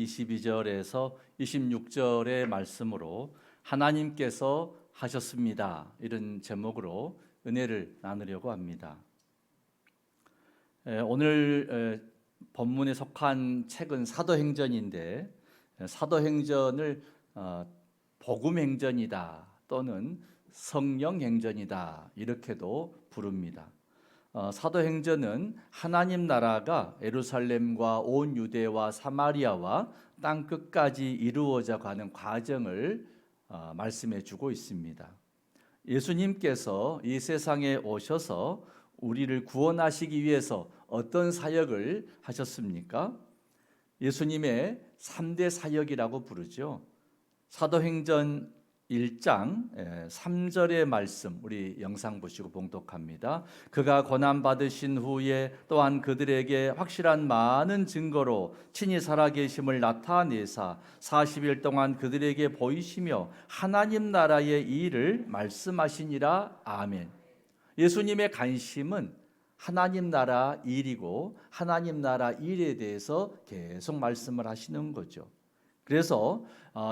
22절에서 26절의 말씀으로 하나님께서 하셨습니다. 이런 제목으로 은혜를 나누려고 합니다. 오늘 본문에 속한 책은 사도행전인데 사도행전을 복음행전이다 또는 성령행전이다 이렇게도 부릅니다. 사도행전은 하나님 나라가 예루살렘과 온 유대와 사마리아와 땅 끝까지 이루어져 가는 과정을 말씀해 주고 있습니다. 예수님께서 이 세상에 오셔서 우리를 구원하시기 위해서 어떤 사역을 하셨습니까? 예수님의 3대 사역이라고 부르죠. 사도행전 1장 3절의 말씀 우리 영상 보시고 봉독합니다. 그가 고난받으신 후에 또한 그들에게 확실한 많은 증거로 친히 살아계심을 나타내사 40일 동안 그들에게 보이시며 하나님 나라의 일을 말씀하시니라. 아멘. 예수님의 관심은 하나님 나라 일이고 하나님 나라 일에 대해서 계속 말씀을 하시는 거죠. 그래서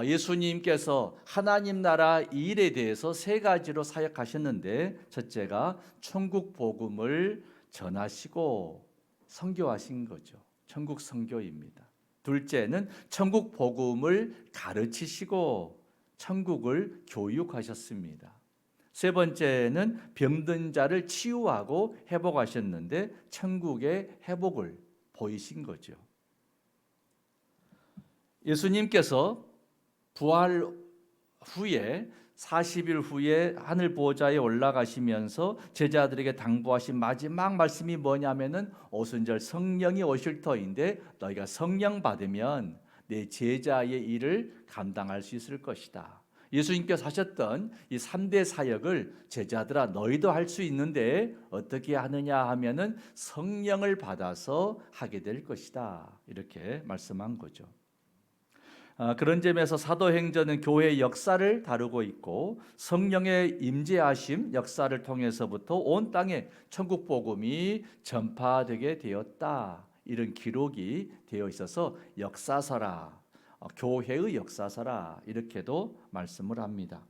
예수님께서 하나님 나라 일에 대해서 세 가지로 사역하셨는데 첫째가 천국 복음을 전하시고 선교하신 거죠. 천국 선교입니다. 둘째는 천국 복음을 가르치시고 천국을 교육하셨습니다. 세 번째는 병든 자를 치유하고 회복하셨는데 천국의 회복을 보이신 거죠. 예수님께서 부활 후에 40일 후에 하늘 보좌에 올라가시면서 제자들에게 당부하신 마지막 말씀이 뭐냐면은 오순절 성령이 오실 터인데 너희가 성령 받으면 내 제자의 일을 감당할 수 있을 것이다. 예수님께서 하셨던 이 3대 사역을 제자들아 너희도 할 수 있는데 어떻게 하느냐 하면은 성령을 받아서 하게 될 것이다. 이렇게 말씀한 거죠. 그런 점에서 사도행전은 교회의 역사를 다루고 있고 성령의 임재하심 역사를 통해서부터 온 땅에 천국 복음이 전파되게 되었다. 이런 기록이 되어 있어서 역사서라, 교회의 역사서라 이렇게도 말씀을 합니다.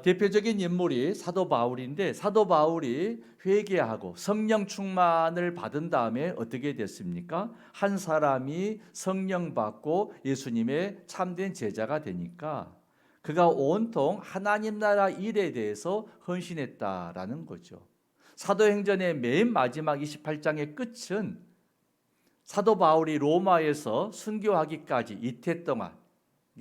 대표적인 인물이 사도 바울인데 사도 바울이 회개하고 성령 충만을 받은 다음에 어떻게 됐습니까? 한 사람이 성령 받고 예수님의 참된 제자가 되니까 그가 온통 하나님 나라 일에 대해서 헌신했다라는 거죠. 사도행전의 맨 마지막 28장의 끝은 사도 바울이 로마에서 순교하기까지 이태 동안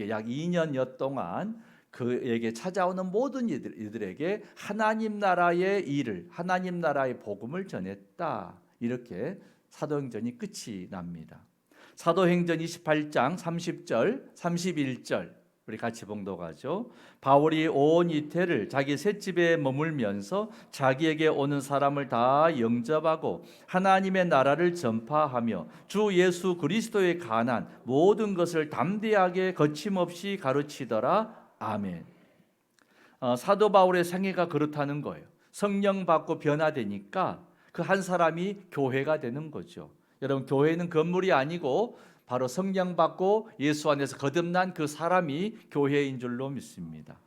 약 2년여 동안 그에게 찾아오는 모든 이들에게 하나님 나라의 일을 하나님 나라의 복음을 전했다. 이렇게 사도행전이 끝이 납니다. 사도행전 28장 30절 31절 우리 같이 봉독하죠. 바울이 온 이태를 자기 셋집에 머물면서 자기에게 오는 사람을 다 영접하고 하나님의 나라를 전파하며 주 예수 그리스도에 관한 모든 것을 담대하게 거침없이 가르치더라. 아멘. 사도 바울의 생애가 그렇다는 거예요. 성령 받고 변화되니까 그 한 사람이 교회가 되는 거죠. 여러분 교회는 건물이 아니고 바로 성령 받고 예수 안에서 거듭난 그 사람이 교회인 줄로 믿습니다.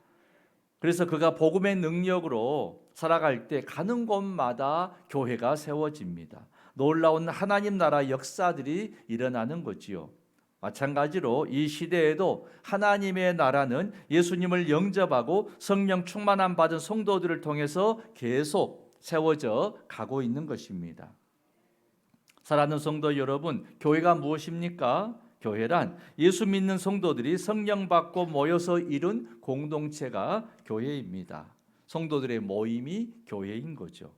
그래서 그가 복음의 능력으로 살아갈 때 가는 곳마다 교회가 세워집니다. 놀라운 하나님 나라 역사들이 일어나는 거지요. 마찬가지로 이 시대에도 하나님의 나라는 예수님을 영접하고 성령 충만함 받은 성도들을 통해서 계속 세워져 가고 있는 것입니다. 사랑하는 성도 여러분, 교회가 무엇입니까? 교회란 예수 믿는 성도들이 성령 받고 모여서 이룬 공동체가 교회입니다. 성도들의 모임이 교회인 거죠.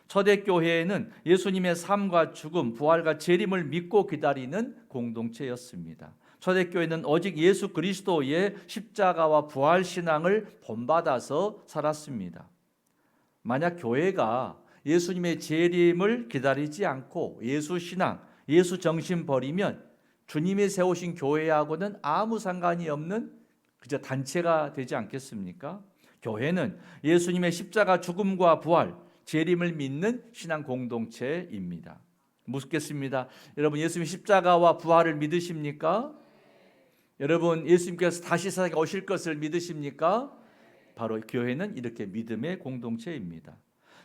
초대교회에는 예수님의 삶과 죽음, 부활과 재림을 믿고 기다리는 공동체였습니다. 초대교회는 오직 예수 그리스도의 십자가와 부활 신앙을 본받아서 살았습니다. 만약 교회가 예수님의 재림을 기다리지 않고 예수 신앙, 예수 정신 버리면 주님이 세우신 교회하고는 아무 상관이 없는 그저 단체가 되지 않겠습니까? 교회는 예수님의 십자가 죽음과 부활, 재림을 믿는 신앙 공동체입니다. 묻겠습니다. 여러분 예수님 십자가와 부활을 믿으십니까? 여러분 예수님께서 다시 세상에 오실 것을 믿으십니까? 바로 교회는 이렇게 믿음의 공동체입니다.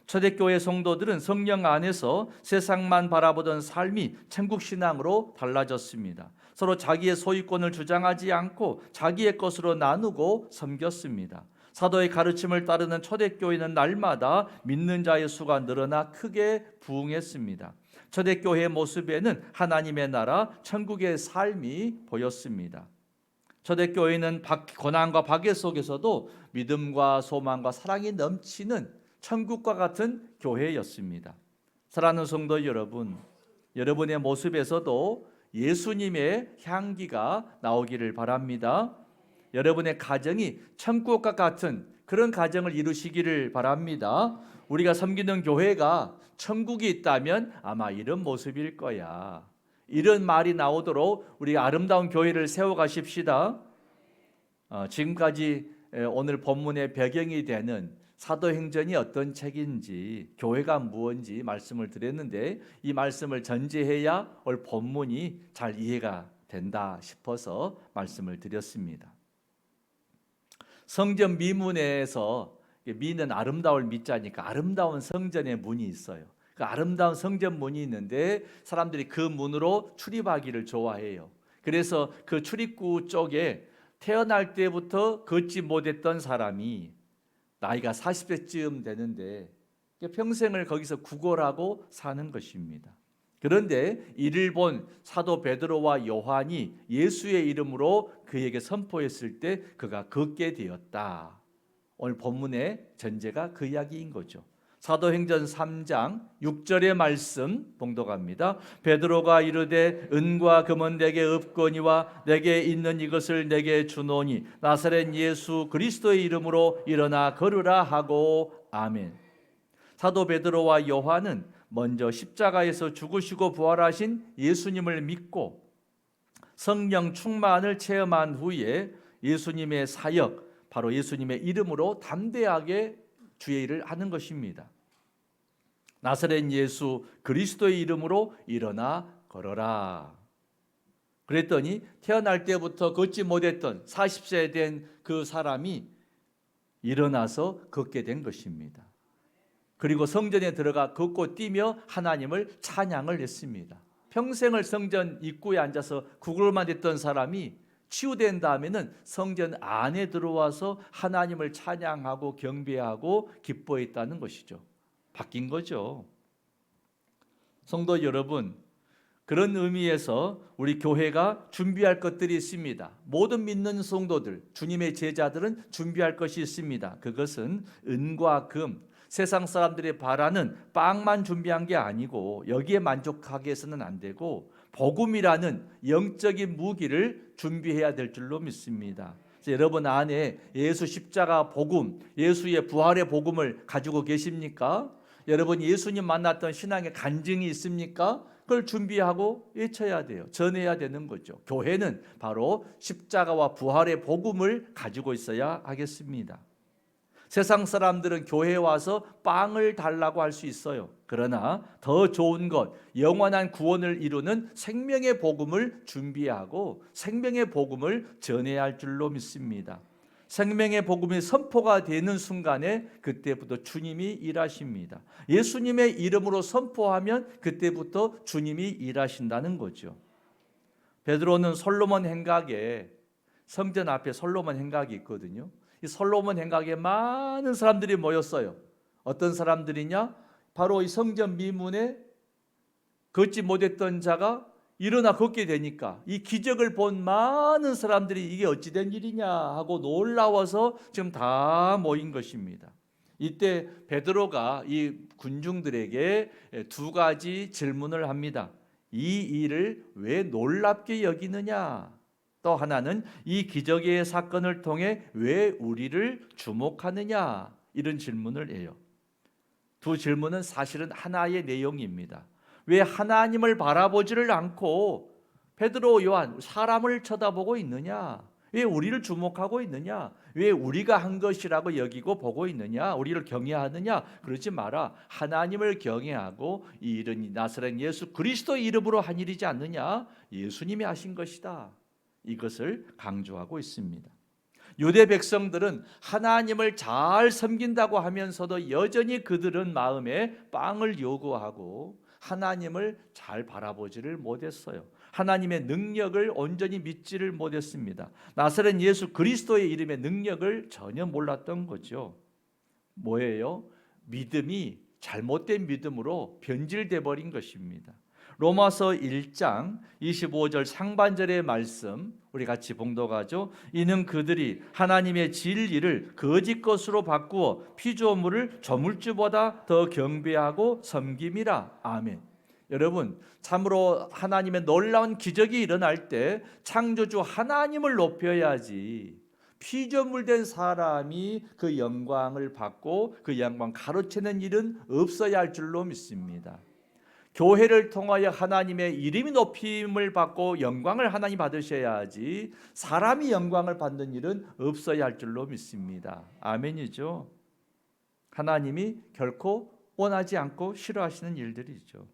초대교회 성도들은 성령 안에서 세상만 바라보던 삶이 천국 신앙으로 달라졌습니다. 서로 자기의 소유권을 주장하지 않고 자기의 것으로 나누고 섬겼습니다. 사도의 가르침을 따르는 초대교회는 날마다 믿는 자의 수가 늘어나 크게 부흥했습니다. 초대교회의 모습에는 하나님의 나라, 천국의 삶이 보였습니다. 초대교회는 고난과 박해 속에서도 믿음과 소망과 사랑이 넘치는 천국과 같은 교회였습니다. 사랑하는 성도 여러분, 여러분의 모습에서도 예수님의 향기가 나오기를 바랍니다. 여러분의 가정이 천국과 같은 그런 가정을 이루시기를 바랍니다. 우리가 섬기는 교회가 천국이 있다면 아마 이런 모습일 거야. 이런 말이 나오도록 우리 아름다운 교회를 세워가십시다. 지금까지 오늘 본문의 배경이 되는 사도행전이 어떤 책인지, 교회가 무엇인지 말씀을 드렸는데 이 말씀을 전제해야 오늘 본문이 잘 이해가 된다 싶어서 말씀을 드렸습니다. 성전 미문에서, 미는 아름다울 미자니까 아름다운 성전의 문이 있어요. 그 아름다운 성전 문이 있는데 사람들이 그 문으로 출입하기를 좋아해요. 그래서 그 출입구 쪽에 태어날 때부터 걷지 못했던 사람이 나이가 40세쯤 되는데 평생을 거기서 구걸하고 사는 것입니다. 그런데 이를 본 사도 베드로와 요한이 예수의 이름으로 그에게 선포했을 때 그가 걷게 되었다. 오늘 본문의 전제가 그 이야기인 거죠. 사도행전 3장 6절의 말씀 봉독합니다. 베드로가 이르되 은과 금은 내게 없거니와 내게 있는 이것을 내게 주노니 나사렛 예수 그리스도의 이름으로 일어나 걸으라 하고 아멘. 사도 베드로와 요한은 먼저 십자가에서 죽으시고 부활하신 예수님을 믿고 성령 충만을 체험한 후에 예수님의 사역, 바로 예수님의 이름으로 담대하게 주의 일을 하는 것입니다. 나사렛 예수 그리스도의 이름으로 일어나 걸어라. 그랬더니 태어날 때부터 걷지 못했던 40세 된 그 사람이 일어나서 걷게 된 것입니다. 그리고 성전에 들어가 걷고 뛰며 하나님을 찬양을 했습니다. 평생을 성전 입구에 앉아서 구걸만 했던 사람이 치유된 다음에는 성전 안에 들어와서 하나님을 찬양하고 경배하고 기뻐했다는 것이죠. 바뀐 거죠. 성도 여러분, 그런 의미에서 우리 교회가 준비할 것들이 있습니다. 모든 믿는 성도들, 주님의 제자들은 준비할 것이 있습니다. 그것은 은과 금, 세상 사람들이 바라는 빵만 준비한 게 아니고 여기에 만족하게 해서는 안 되고 복음이라는 영적인 무기를 준비해야 될 줄로 믿습니다. 여러분 안에 예수 십자가 복음, 예수의 부활의 복음을 가지고 계십니까? 여러분 예수님 만났던 신앙의 간증이 있습니까? 그걸 준비하고 외쳐야 돼요. 전해야 되는 거죠. 교회는 바로 십자가와 부활의 복음을 가지고 있어야 하겠습니다. 세상 사람들은 교회에 와서 빵을 달라고 할 수 있어요. 그러나 더 좋은 것, 영원한 구원을 이루는 생명의 복음을 준비하고 생명의 복음을 전해야 할 줄로 믿습니다. 생명의 복음이 선포가 되는 순간에 그때부터 주님이 일하십니다. 예수님의 이름으로 선포하면 그때부터 주님이 일하신다는 거죠. 베드로는 솔로몬 행각에, 성전 앞에 솔로몬 행각이 있거든요. 이 솔로몬 행각에 많은 사람들이 모였어요. 어떤 사람들이냐? 바로 이 성전 미문에 걷지 못했던 자가 일어나 걷게 되니까 이 기적을 본 많은 사람들이 이게 어찌 된 일이냐 하고 놀라워서 지금 다 모인 것입니다. 이때 베드로가 이 군중들에게 두 가지 질문을 합니다. 이 일을 왜 놀랍게 여기느냐? 또 하나는 이 기적의 사건을 통해 왜 우리를 주목하느냐? 이런 질문을 해요. 두 질문은 사실은 하나의 내용입니다. 왜 하나님을 바라보지를 않고 베드로, 요한 사람을 쳐다보고 있느냐? 왜 우리를 주목하고 있느냐? 왜 우리가 한 것이라고 여기고 보고 있느냐? 우리를 경외하느냐? 그러지 마라. 하나님을 경외하고 이 일은 나사렛 예수 그리스도의 이름으로 한 일이지 않느냐? 예수님이 하신 것이다. 이것을 강조하고 있습니다. 유대 백성들은 하나님을 잘 섬긴다고 하면서도 여전히 그들은 마음에 빵을 요구하고 하나님을 잘 바라보지를 못했어요. 하나님의 능력을 온전히 믿지를 못했습니다. 나사렛 예수 그리스도의 이름의 능력을 전혀 몰랐던 거죠. 뭐예요? 믿음이 잘못된 믿음으로 변질돼 버린 것입니다. 로마서 1장 25절 상반절의 말씀 우리 같이 봉독하죠. 이는 그들이 하나님의 진리를 거짓 것으로 바꾸어 피조물을 조물주보다 더 경배하고 섬김이라. 아멘. 여러분, 참으로 하나님의 놀라운 기적이 일어날 때 창조주 하나님을 높여야지 피조물된 사람이 그 영광을 받고 그 영광 가로채는 일은 없어야 할 줄로 믿습니다. 교회를 통하여 하나님의 이름이 높임을 받고 영광을 하나님 받으셔야 하지 사람이 영광을 받는 일은 없어야 할 줄로 믿습니다. 아멘이죠. 하나님이 결코 원하지 않고 싫어하시는 일들이죠.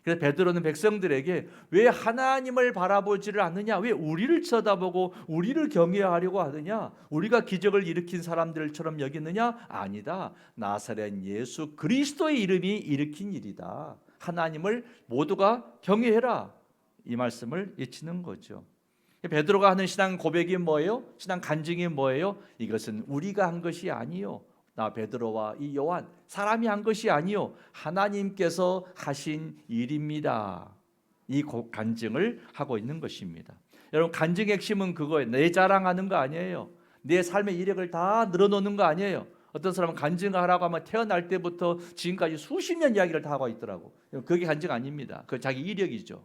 그래서 베드로는 백성들에게 왜 하나님을 바라보지를 않느냐? 왜 우리를 쳐다보고 우리를 경외하려고 하느냐? 우리가 기적을 일으킨 사람들처럼 여기느냐? 아니다. 나사렛 예수 그리스도의 이름이 일으킨 일이다. 하나님을 모두가 경외해라. 이 말씀을 외치는 거죠. 베드로가 하는 신앙 고백이 뭐예요? 신앙 간증이 뭐예요? 이것은 우리가 한 것이 아니요. 나 베드로와 이 요한 사람이 한 것이 아니요 하나님께서 하신 일입니다. 이 간증을 하고 있는 것입니다. 여러분 간증의 핵심은 그거예요. 내 자랑하는 거 아니에요. 내 삶의 이력을 다 늘어놓는 거 아니에요. 어떤 사람은 간증을 하라고 하면 태어날 때부터 지금까지 수십 년 이야기를 다 하고 있더라고. 그게 간증 아닙니다. 그 자기 이력이죠.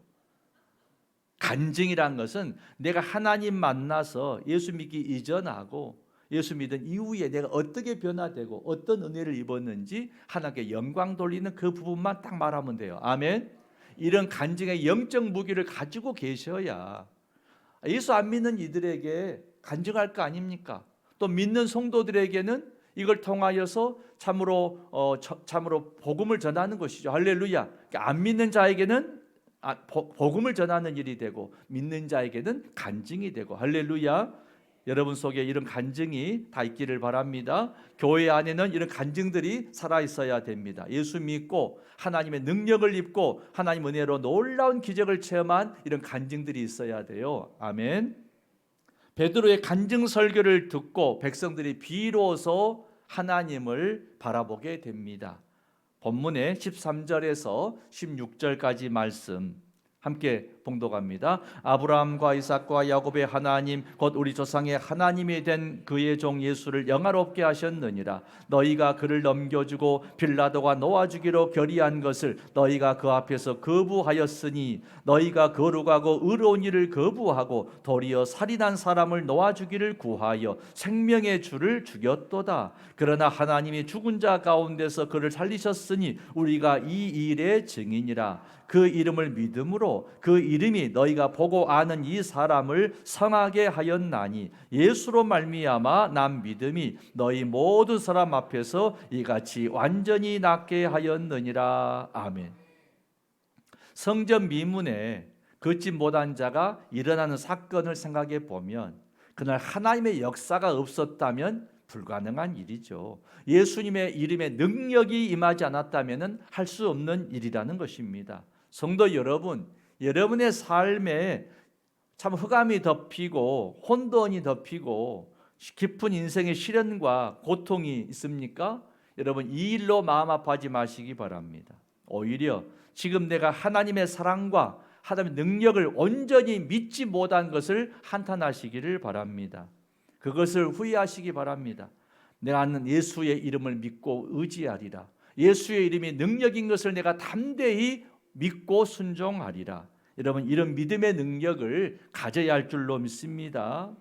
간증이란 것은 내가 하나님 만나서 예수 믿기 이전하고 예수 믿은 이후에 내가 어떻게 변화되고 어떤 은혜를 입었는지 하나님께 영광 돌리는 그 부분만 딱 말하면 돼요. 아멘. 이런 간증의 영적 무기를 가지고 계셔야 예수 안 믿는 이들에게 간증할 거 아닙니까? 또 믿는 성도들에게는 이걸 통하여서 참으로 복음을 전하는 것이죠. 할렐루야. 안 믿는 자에게는 복음을 전하는 일이 되고 믿는 자에게는 간증이 되고 할렐루야. 여러분 속에 이런 간증이 다 있기를 바랍니다. 교회 안에는 이런 간증들이 살아 있어야 됩니다. 예수 믿고 하나님의 능력을 입고 하나님 은혜로 놀라운 기적을 체험한 이런 간증들이 있어야 돼요. 아멘. 베드로의 간증 설교를 듣고 백성들이 비로소 하나님을 바라보게 됩니다. 본문의 13절에서 16절까지 말씀 함께 봉독합니다. 아브라함과 이삭과 야곱의 하나님 곧 우리 조상의 하나님이 된 그의 종 예수를 영화롭게 하셨느니라. 너희가 그를 넘겨주고 빌라도가 놓아주기로 결의한 것을 너희가 그 앞에서 거부하였으니 너희가 거룩하고 의로운 일을 거부하고 도리어 살인한 사람을 놓아주기를 구하여 생명의 주를 죽였도다. 그러나 하나님이 죽은 자 가운데서 그를 살리셨으니 우리가 이 일의 증인이라. 그 이름을 믿음으로 그 이름이 너희가 보고 아는 이 사람을 성하게 하였나니 예수로 말미암아 난 믿음이 너희 모든 사람 앞에서 이같이 완전히 낫게 하였느니라. 아멘. 성전 미문에 걷지 못한 자가 일어나는 사건을 생각해 보면 그날 하나님의 역사가 없었다면 불가능한 일이죠. 예수님의 이름에 능력이 임하지 않았다면 할 수 없는 일이라는 것입니다. 성도 여러분, 여러분의 삶에 참 흑암이 덮이고 혼돈이 덮이고 깊은 인생의 시련과 고통이 있습니까? 여러분 이 일로 마음 아파하지 마시기 바랍니다. 오히려 지금 내가 하나님의 사랑과 하나님의 능력을 온전히 믿지 못한 것을 한탄하시기를 바랍니다. 그것을 후회하시기 바랍니다. 나는 예수의 이름을 믿고 의지하리라. 예수의 이름이 능력인 것을 내가 담대히 믿고 순종하리라. 여러분 이런 믿음의 능력을 가져야 할 줄로 믿습니다.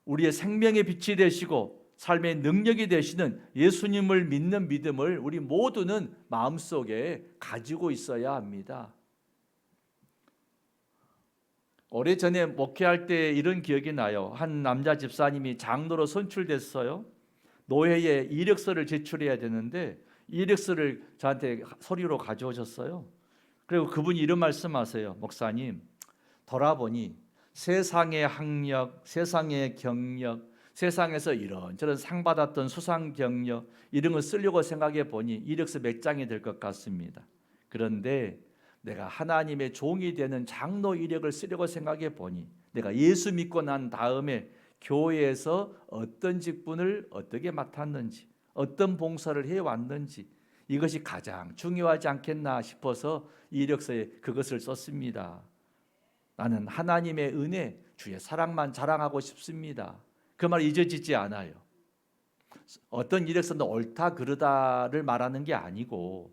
우리의 생명의 빛이 되시고 삶의 능력이 되시는 예수님을 믿는 믿음을 우리 모두는 마음속에 가지고 있어야 합니다. 오래전에 목회할 때 이런 기억이 나요. 한 남자 집사님이 장로로 선출됐어요. 노회에 이력서를 제출해야 되는데 이력서를 저한테 서류로 가져오셨어요. 그리고 그분이 이런 말씀하세요. 목사님, 돌아보니 세상의 학력, 세상의 경력, 세상에서 이런저런 상 받았던 수상 경력 이런 걸 쓰려고 생각해 보니 이력서 몇 장이 될 것 같습니다. 그런데 내가 하나님의 종이 되는 장로 이력을 쓰려고 생각해 보니 내가 예수 믿고 난 다음에 교회에서 어떤 직분을 어떻게 맡았는지, 어떤 봉사를 해왔는지 이것이 가장 중요하지 않겠나 싶어서 이력서에 그것을 썼습니다. 나는 하나님의 은혜, 주의 사랑만 자랑하고 싶습니다. 그 말 잊어지지 않아요. 어떤 이력서는 옳다 그르다를 말하는 게 아니고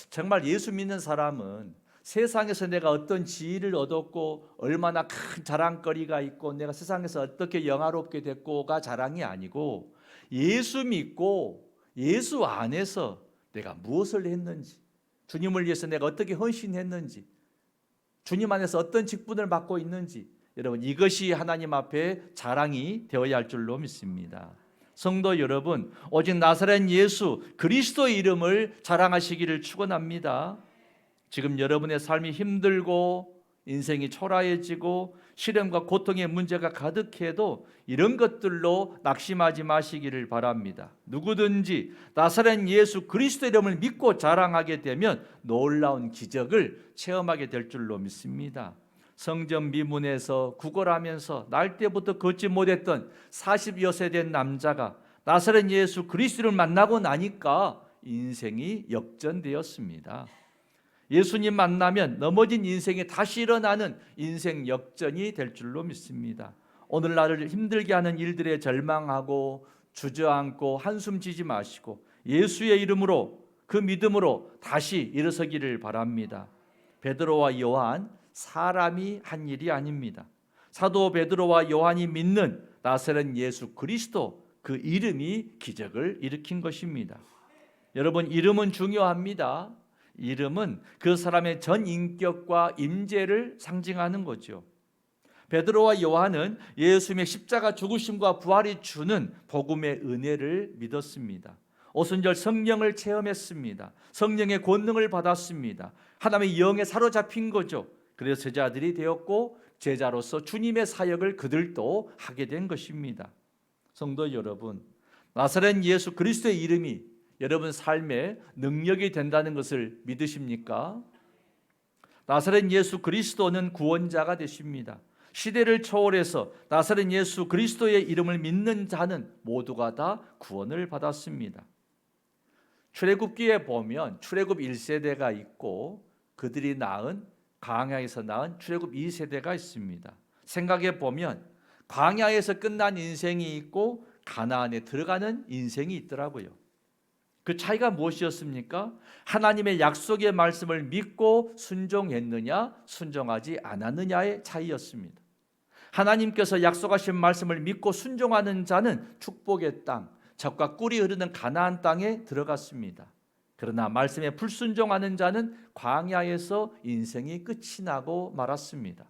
정말 예수 믿는 사람은 세상에서 내가 어떤 지위를 얻었고 얼마나 큰 자랑거리가 있고 내가 세상에서 어떻게 영화롭게 됐고가 자랑이 아니고 예수 믿고 예수 안에서 내가 무엇을 했는지, 주님을 위해서 내가 어떻게 헌신했는지, 주님 안에서 어떤 직분을 맡고 있는지, 여러분 이것이 하나님 앞에 자랑이 되어야 할 줄로 믿습니다. 성도 여러분, 오직 나사렛 예수 그리스도의 이름을 자랑하시기를 축원합니다. 지금 여러분의 삶이 힘들고 인생이 초라해지고 시련과 고통의 문제가 가득해도 이런 것들로 낙심하지 마시기를 바랍니다. 누구든지 나사렛 예수 그리스도 이름을 믿고 자랑하게 되면 놀라운 기적을 체험하게 될 줄로 믿습니다. 성전 미문에서 구걸하면서 날 때부터 걷지 못했던 40여 세 된 남자가 나사렛 예수 그리스도를 만나고 나니까 인생이 역전되었습니다. 예수님 만나면 넘어진 인생이 다시 일어나는 인생 역전이 될 줄로 믿습니다. 오늘 나를 힘들게 하는 일들에 절망하고 주저앉고 한숨 지지 마시고 예수의 이름으로 그 믿음으로 다시 일어서기를 바랍니다. 베드로와 요한 사람이 한 일이 아닙니다. 사도 베드로와 요한이 믿는 나사렛 예수 그리스도 그 이름이 기적을 일으킨 것입니다. 여러분 이름은 중요합니다. 이름은 그 사람의 전 인격과 임재를 상징하는 거죠. 베드로와 요한은 예수님의 십자가 죽으심과 부활이 주는 복음의 은혜를 믿었습니다. 오순절 성령을 체험했습니다. 성령의 권능을 받았습니다. 하나님의 영에 사로잡힌 거죠. 그래서 제자들이 되었고 제자로서 주님의 사역을 그들도 하게 된 것입니다. 성도 여러분, 나사렛 예수 그리스도의 이름이 여러분 삶에 능력이 된다는 것을 믿으십니까? 나사렛 예수 그리스도는 구원자가 되십니다. 시대를 초월해서 나사렛 예수 그리스도의 이름을 믿는 자는 모두가 다 구원을 받았습니다. 출애굽기에 보면 출애굽 1세대가 있고 그들이 낳은 광야에서 낳은 출애굽 2세대가 있습니다. 생각해 보면 광야에서 끝난 인생이 있고 가나안에 들어가는 인생이 있더라고요. 그 차이가 무엇이었습니까? 하나님의 약속의 말씀을 믿고 순종했느냐 순종하지 않았느냐의 차이였습니다. 하나님께서 약속하신 말씀을 믿고 순종하는 자는 축복의 땅, 젖과 꿀이 흐르는 가나안 땅에 들어갔습니다. 그러나 말씀에 불순종하는 자는 광야에서 인생이 끝이 나고 말았습니다.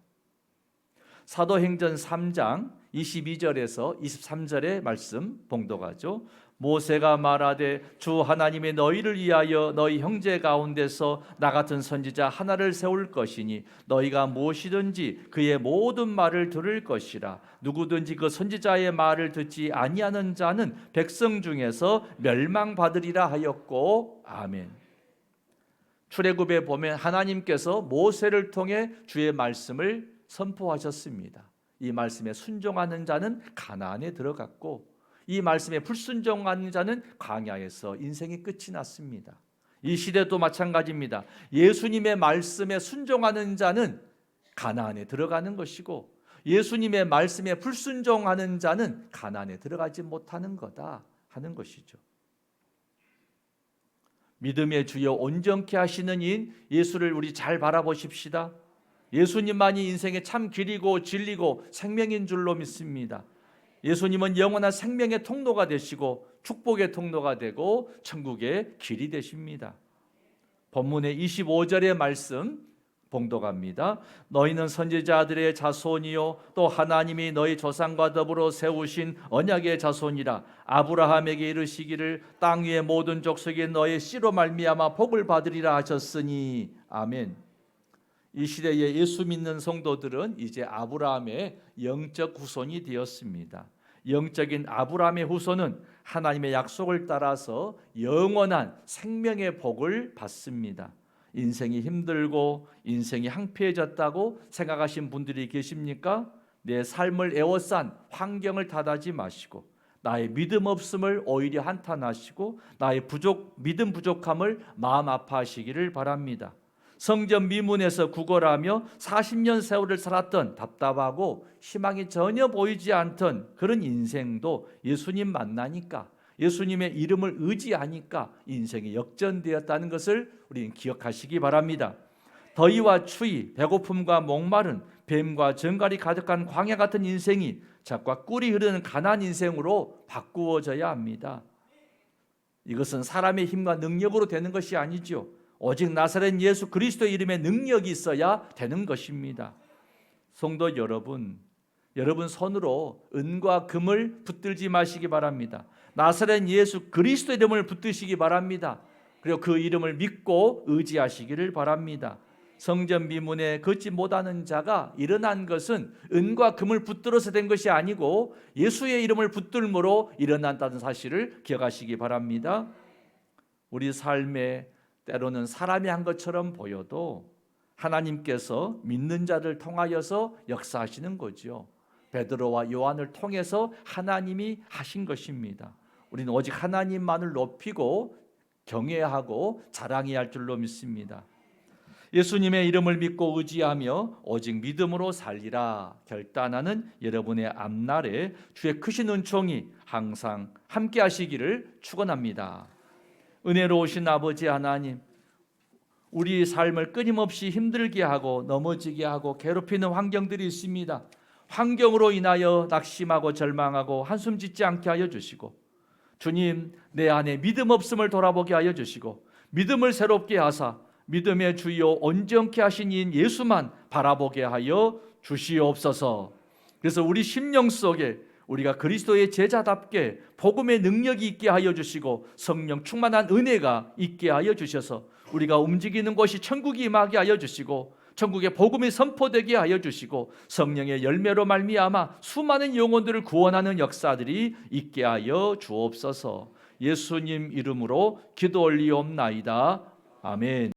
사도행전 3장 22절에서 23절의 말씀 봉독하죠. 모세가 말하되 주 하나님의 너희를 위하여 너희 형제 가운데서 나 같은 선지자 하나를 세울 것이니 너희가 무엇이든지 그의 모든 말을 들을 것이라. 누구든지 그 선지자의 말을 듣지 아니하는 자는 백성 중에서 멸망받으리라 하였고 아멘. 출애굽에 보면 하나님께서 모세를 통해 주의 말씀을 선포하셨습니다. 이 말씀에 순종하는 자는 가나안에 들어갔고 이 말씀에 불순종하는 자는 광야에서 인생이 끝이 났습니다. 이 시대도 마찬가지입니다. 예수님의 말씀에 순종하는 자는 가나안에 들어가는 것이고 예수님의 말씀에 불순종하는 자는 가나안에 들어가지 못하는 거다 하는 것이죠. 믿음의 주여 온전케 하시는 이인 예수를 우리 잘 바라보십시다. 예수님만이 인생의 참 길이고 진리고 생명인 줄로 믿습니다. 예수님은 영원한 생명의 통로가 되시고 축복의 통로가 되고 천국의 길이 되십니다. 본문의 25절의 말씀 봉독합니다. 너희는 선지자들의 자손이요 또 하나님이 너희 조상과 더불어 세우신 언약의 자손이라. 아브라함에게 이르시기를 땅 위의 모든 족속이 너의 씨로 말미암아 복을 받으리라 하셨으니. 아멘. 이 시대에 예수 믿는 성도들은 이제 아브라함의 영적 후손이 되었습니다. 영적인 아브라함의 후손은 하나님의 약속을 따라서 영원한 생명의 복을 받습니다. 인생이 힘들고 인생이 황폐해졌다고 생각하신 분들이 계십니까? 내 삶을 에워싼 환경을 탓하지 마시고 나의 믿음 없음을 오히려 한탄하시고 나의 믿음 부족함을 마음 아파하시기를 바랍니다. 성전 미문에서 구걸하며 40년 세월을 살았던 답답하고 희망이 전혀 보이지 않던 그런 인생도 예수님 만나니까, 예수님의 이름을 의지하니까 인생이 역전되었다는 것을 우리는 기억하시기 바랍니다. 더위와 추위, 배고픔과 목마른, 뱀과 정갈이 가득한 광야 같은 인생이 젖과 꿀이 흐르는 가나안 인생으로 바꾸어져야 합니다. 이것은 사람의 힘과 능력으로 되는 것이 아니죠. 오직 나사렛 예수 그리스도의 이름에 능력이 있어야 되는 것입니다. 성도 여러분, 여러분 손으로 은과 금을 붙들지 마시기 바랍니다. 나사렛 예수 그리스도의 이름을 붙드시기 바랍니다. 그리고 그 이름을 믿고 의지하시기를 바랍니다. 성전 미문에 걷지 못하는 자가 일어난 것은 은과 금을 붙들어서 된 것이 아니고 예수의 이름을 붙들므로 일어난다는 사실을 기억하시기 바랍니다. 우리 삶에 때로는 사람이 한 것처럼 보여도 하나님께서 믿는 자를 통하여서 역사하시는 거죠. 베드로와 요한을 통해서 하나님이 하신 것입니다. 우리는 오직 하나님만을 높이고 경외하고 자랑해야 할 줄로 믿습니다. 예수님의 이름을 믿고 의지하며 오직 믿음으로 살리라 결단하는 여러분의 앞날에 주의 크신 은총이 항상 함께 하시기를 축원합니다. 은혜로우신 아버지 하나님, 우리 삶을 끊임없이 힘들게 하고 넘어지게 하고 괴롭히는 환경들이 있습니다. 환경으로 인하여 낙심하고 절망하고 한숨 짓지 않게 하여 주시고, 주님, 내 안에 믿음 없음을 돌아보게 하여 주시고, 믿음을 새롭게 하사 믿음의 주요 온전케 하신 이인 예수만 바라보게 하여 주시옵소서. 그래서 우리 심령 속에 우리가 그리스도의 제자답게 복음의 능력이 있게 하여 주시고 성령 충만한 은혜가 있게 하여 주셔서 우리가 움직이는 곳이 천국이 임하게 하여 주시고 천국의 복음이 선포되게 하여 주시고 성령의 열매로 말미암아 수많은 영혼들을 구원하는 역사들이 있게 하여 주옵소서. 예수님 이름으로 기도 올리옵나이다. 아멘.